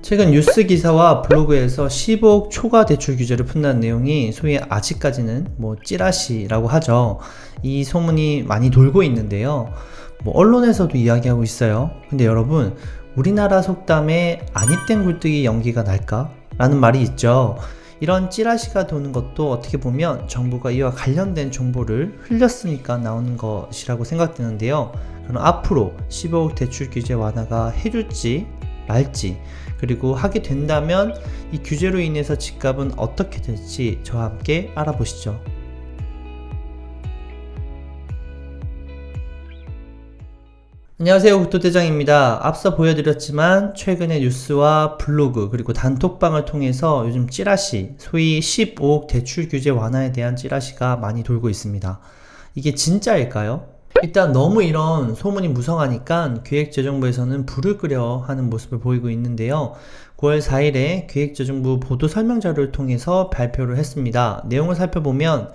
최근 뉴스 기사와 블로그에서 15억 초과 대출 규제를 푼다는 내용이 소위 아직까지는 찌라시라고 하죠. 이 소문이 많이 돌고 있는데요. 언론에서도 이야기하고 있어요. 근데 여러분, 우리나라 속담에 아니땐 굴뚝이 연기가 날까? 라는 말이 있죠. 이런 찌라시가 도는 것도 어떻게 보면 정부가 이와 관련된 정보를 흘렸으니까 나오는 것이라고 생각되는데요. 그럼 앞으로 15억 대출 규제 완화가 해줄지 말지, 그리고 하게 된다면 이 규제로 인해서 집값은 어떻게 될지 저와 함께 알아보시죠. 안녕하세요, 국토대장입니다. 앞서 보여드렸지만 최근에 뉴스와 블로그 그리고 단톡방을 통해서 요즘 찌라시, 소위 15억 대출 규제 완화에 대한 찌라시가 많이 돌고 있습니다. 이게 진짜일까요? 일단 너무 이런 소문이 무성하니까 기획재정부에서는 불을 끄려 하는 모습을 보이고 있는데요. 9월 4일에 기획재정부 보도설명자료를 통해서 발표를 했습니다. 내용을 살펴보면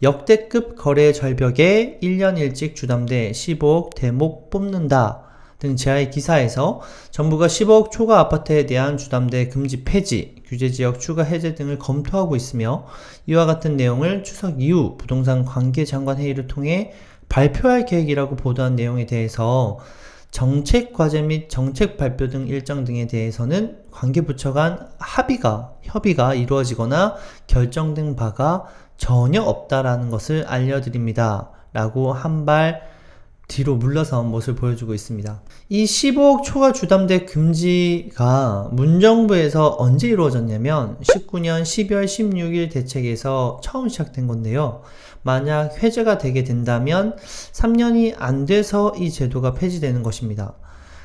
역대급 거래 절벽에 1년 일찍 주담대 15억 대목 뽑는다 등 제하의 기사에서 정부가 15억 초과 아파트에 대한 주담대 금지 폐지, 규제지역 추가 해제 등을 검토하고 있으며 이와 같은 내용을 추석 이후 부동산 관계장관 회의를 통해 발표할 계획이라고 보도한 내용에 대해서 정책 과제 및 정책 발표 등 일정 등에 대해서는 관계부처 간 협의가 이루어지거나 결정된 바가 전혀 없다라는 것을 알려드립니다. 라고 한 발 뒤로 물러선 모습을 보여주고 있습니다. 이 15억 초과 주담대 금지가 문정부에서 언제 이루어졌냐면 19년 12월 16일 대책에서 처음 시작된 건데요. 만약 회제가 되게 된다면 3년이 안 돼서 이 제도가 폐지되는 것입니다.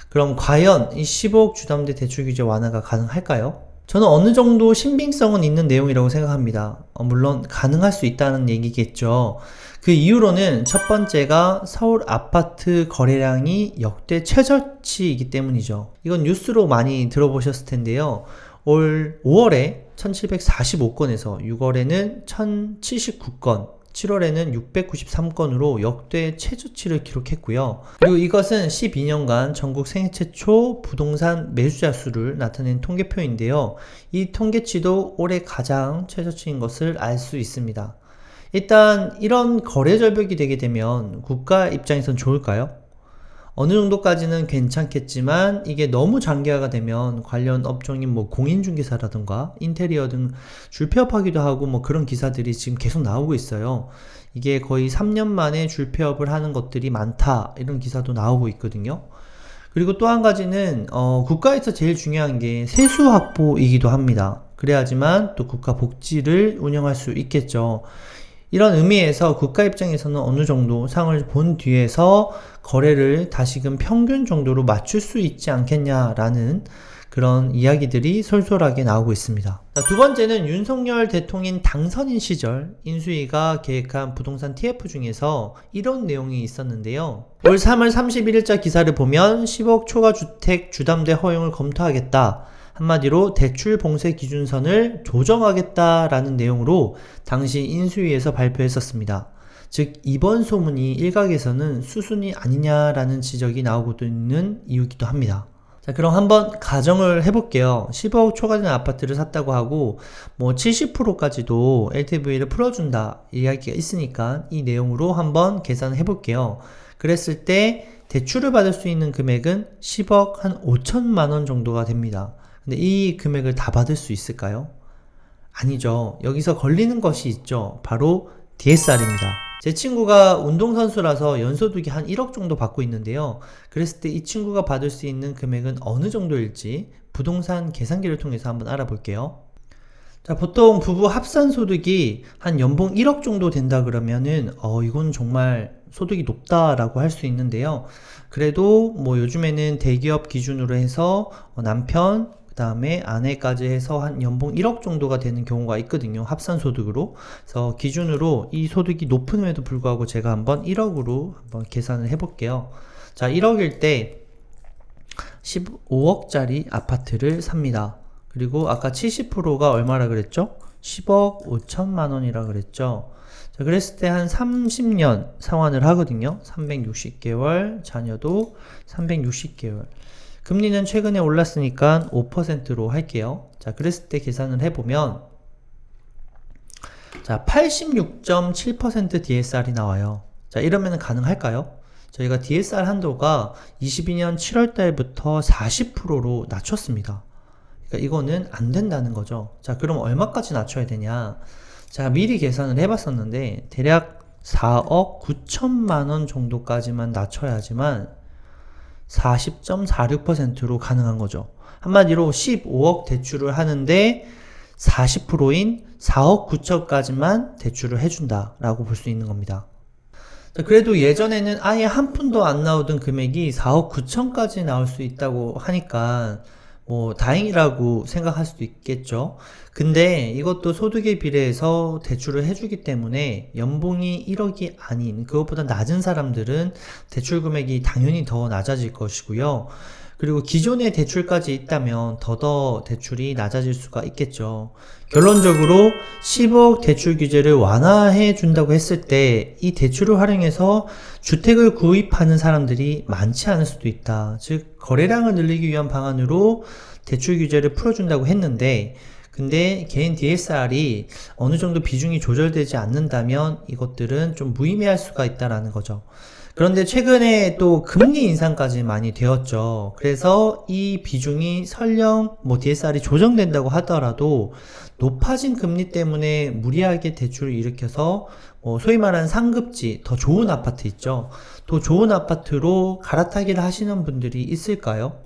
그럼 과연 이 15억 주담대 대출 규제 완화가 가능할까요? 저는 어느 정도 신빙성은 있는 내용이라고 생각합니다. 물론 가능할 수 있다는 얘기겠죠. 그 이유로는 첫 번째가 서울 아파트 거래량이 역대 최저치이기 때문이죠. 이건 뉴스로 많이 들어보셨을 텐데요. 올 5월에 1745건에서 6월에는 1079건, 7월에는 693건으로 역대 최저치를 기록했고요. 그리고 이것은 12년간 전국 생애 최초 부동산 매수자 수를 나타낸 통계표인데요. 이 통계치도 올해 가장 최저치인 것을 알 수 있습니다. 일단 이런 거래 절벽이 되게 되면 국가 입장에선 좋을까요? 어느 정도까지는 괜찮겠지만 이게 너무 장기화가 되면 관련 업종인 공인중개사라든가 인테리어 등 줄폐업하기도 하고 그런 기사들이 지금 계속 나오고 있어요. 이게 거의 3년 만에 줄폐업을 하는 것들이 많다, 이런 기사도 나오고 있거든요. 그리고 또 한 가지는 국가에서 제일 중요한 게 세수 확보이기도 합니다. 그래야지만 또 국가 복지를 운영할 수 있겠죠. 이런 의미에서 국가 입장에서는 어느 정도 상을 본 뒤에서 거래를 다시금 평균 정도로 맞출 수 있지 않겠냐라는 그런 이야기들이 솔솔하게 나오고 있습니다. 두 번째는 윤석열 대통령 당선인 시절 인수위가 계획한 부동산 TF 중에서 이런 내용이 있었는데요. 올 3월 31일자 기사를 보면 10억 초과 주택 주담대 허용을 검토하겠다. 한마디로 대출 봉쇄 기준선을 조정하겠다라는 내용으로 당시 인수위에서 발표했었습니다. 즉 이번 소문이 일각에서는 수순이 아니냐라는 지적이 나오고 있는 이유이기도 합니다. 자, 그럼 한번 가정을 해볼게요. 15억 초과되는 아파트를 샀다고 하고 70%까지도 LTV를 풀어준다 이야기가 있으니까 이 내용으로 한번 계산을 해볼게요. 그랬을 때 대출을 받을 수 있는 금액은 10억 한 5천만 원 정도가 됩니다. 근데 이 금액을 다 받을 수 있을까요? 아니죠. 여기서 걸리는 것이 있죠. 바로 DSR입니다. 제 친구가 운동선수라서 연소득이 한 1억 정도 받고 있는데요. 그랬을 때 이 친구가 받을 수 있는 금액은 어느 정도일지 부동산 계산기를 통해서 한번 알아볼게요. 자, 보통 부부 합산 소득이 한 연봉 1억 정도 된다 그러면은 이건 정말 소득이 높다라고 할 수 있는데요. 그래도 요즘에는 대기업 기준으로 해서 남편 그 다음에 아내까지 해서 한 연봉 1억 정도가 되는 경우가 있거든요. 합산 소득으로. 그래서 기준으로 이 소득이 높음에도 불구하고 제가 한번 1억으로 한번 계산을 해볼게요. 자, 1억일 때 15억짜리 아파트를 삽니다. 그리고 아까 70%가 얼마라 그랬죠? 10억 5천만 원이라 그랬죠. 자, 그랬을 때 한 30년 상환을 하거든요. 360개월, 자녀도 360개월. 금리는 최근에 올랐으니까 5%로 할게요. 자, 그랬을 때 계산을 해보면 자, 86.7% DSR이 나와요. 자, 이러면 가능할까요? 저희가 DSR 한도가 22년 7월 달부터 40%로 낮췄습니다. 그러니까 이거는 안 된다는 거죠. 자, 그럼 얼마까지 낮춰야 되냐? 자, 미리 계산을 해봤었는데 대략 4억 9천만 원 정도까지만 낮춰야지만 40.46%로 가능한 거죠. 한마디로 15억 대출을 하는데 40%인 4억 9천까지만 대출을 해준다라고 볼 수 있는 겁니다. 그래도 예전에는 아예 한 푼도 안 나오던 금액이 4억 9천까지 나올 수 있다고 하니까 뭐 다행이라고 생각할 수도 있겠죠. 근데 이것도 소득에 비례해서 대출을 해주기 때문에 연봉이 1억이 아닌 그것보다 낮은 사람들은 대출 금액이 당연히 더 낮아질 것이고요. 그리고 기존의 대출까지 있다면 더더 대출이 낮아질 수가 있겠죠. 결론적으로 10억 대출 규제를 완화해 준다고 했을 때 이 대출을 활용해서 주택을 구입하는 사람들이 많지 않을 수도 있다. 즉 거래량을 늘리기 위한 방안으로 대출 규제를 풀어준다고 했는데 근데 개인 DSR이 어느 정도 비중이 조절되지 않는다면 이것들은 좀 무의미할 수가 있다라는 거죠. 그런데 최근에 또 금리 인상까지 많이 되었죠. 그래서 이 비중이 설령 뭐 DSR이 조정된다고 하더라도 높아진 금리 때문에 무리하게 대출을 일으켜서 소위 말하는 상급지, 더 좋은 아파트 있죠. 더 좋은 아파트로 갈아타기를 하시는 분들이 있을까요?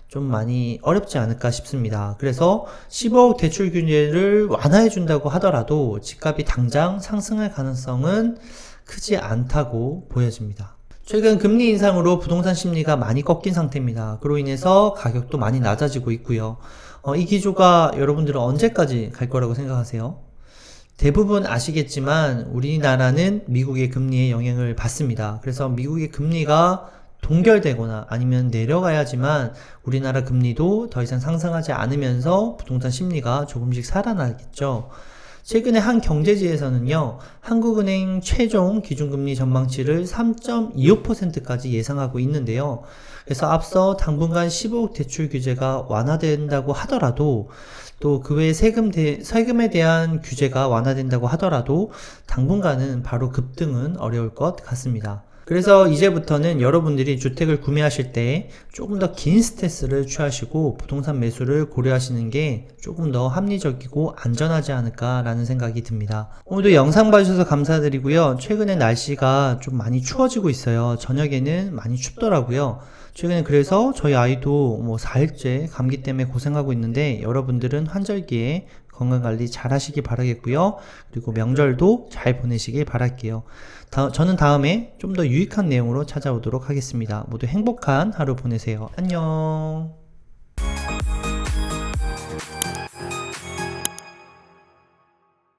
좀 많이 어렵지 않을까 싶습니다. 그래서 15억 대출 규제를 완화해 준다고 하더라도 집값이 당장 상승할 가능성은 크지 않다고 보여집니다. 최근 금리 인상으로 부동산 심리가 많이 꺾인 상태입니다. 그로 인해서 가격도 많이 낮아지고 있고요. 이 기조가 여러분들은 언제까지 갈 거라고 생각하세요? 대부분 아시겠지만 우리나라는 미국의 금리에 영향을 받습니다. 그래서 미국의 금리가 동결되거나 아니면 내려가야지만 우리나라 금리도 더 이상 상승하지 않으면서 부동산 심리가 조금씩 살아나겠죠. 최근에 한 경제지에서는요, 한국은행 최종 기준금리 전망치를 3.25%까지 예상하고 있는데요. 그래서 앞서 당분간 15억 대출 규제가 완화된다고 하더라도 또 그 외에 세금에 대한 규제가 완화된다고 하더라도 당분간은 바로 급등은 어려울 것 같습니다. 그래서 이제부터는 여러분들이 주택을 구매하실 때 조금 더 긴 스탠스를 취하시고 부동산 매수를 고려하시는 게 조금 더 합리적이고 안전하지 않을까라는 생각이 듭니다. 오늘도 영상 봐주셔서 감사드리고요. 최근에 날씨가 좀 많이 추워지고 있어요. 저녁에는 많이 춥더라고요. 최근에 그래서 저희 아이도 뭐 4일째 감기 때문에 고생하고 있는데 여러분들은 환절기에 건강관리 잘 하시기 바라겠고요. 그리고 명절도 잘 보내시길 바랄게요. 저는 다음에 좀 더 유익한 내용으로 찾아오도록 하겠습니다. 모두 행복한 하루 보내세요. 안녕.